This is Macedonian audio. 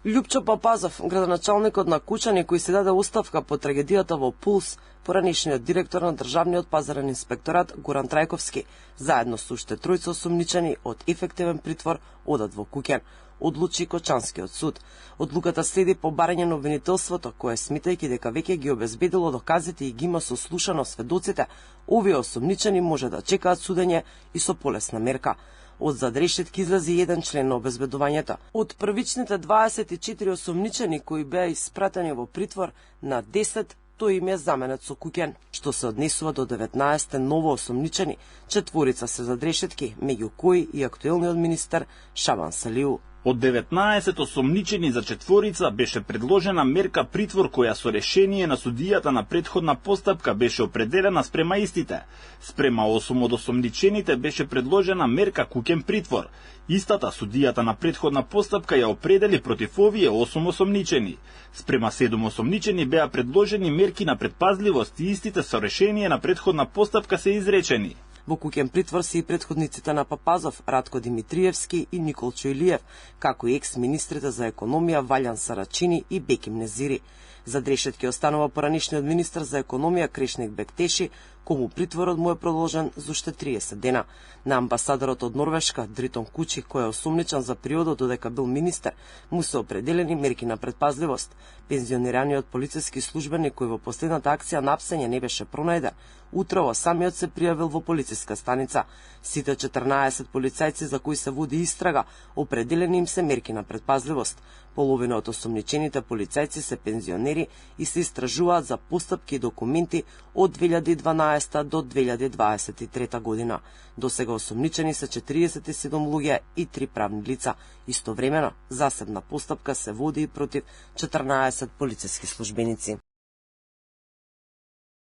Љупчо Папазов, градоначалникот на Кучани, кој се даде оставка по трагедијата во Пулс, поранешниот директор на Државниот пазарен инспекторат Горан Трајковски, заедно со уште тројца осумничени од ефективен притвор, одат во Куќан, одлучи Кочанскиот суд. Одлуката следи по барање на обвинителството, кое смитајќи дека веќе ги обезбедило доказите и ги има сослушано сведоците, овие осумничени може да чекаат судење и со полесна мерка. Од задрешетки излази еден член на обезбедувањето. Од првичните 24 осумничени кои беа испратени во притвор, на 10 тој им е заменет со Куќан. Што се однесува до 19 ново осумничени, 4 се задрешетки, меѓу кои и актуелниот министер Шабан Салиу. Од 19 осумничени за 4 беше предложена мерка притвор која со решение на судијата на претходна постапка беше определена спрема истите. Спрема 8 од осумничените беше предложена мерка куќен притвор. Истата судијата на претходна постапка ја определи против овие 8 осумничени. Спрема 7 осумничени беа предложени мерки на предпазливост и истите со решение на претходна постапка се изречени. Во куќен притвор се и претходниците на Папазов, Радко Димитриевски и Николчо Илиев, како и екс-министрите за економија Валјан Сарачини и Беким Незири. Задрешетки останува поранишниот министр за економија Крешник Бектеши, кому притворот му е продолжен за уште 30 дена. На амбасадорот од Норвешка, Дритон Кучи, кој е осумничен за периодот додека бил министер, му се определени мерки на предпазливост. Пензионираниот полициски службеник кој во последната акција на апсење не беше пронајден, утрово самиот се пријавил во полициска станица. Сите 14 полицајци за кои се води истрага, определени им се мерки на предпазливост. Половина од осумничените полицајци се пензионери и се истражуваат за постапки и документи од 2012 до 2023 година. До сега осумничени се 47 луѓе и 3 правни лица. Истовремено, засебна постапка се води и против 14 полициски службеници.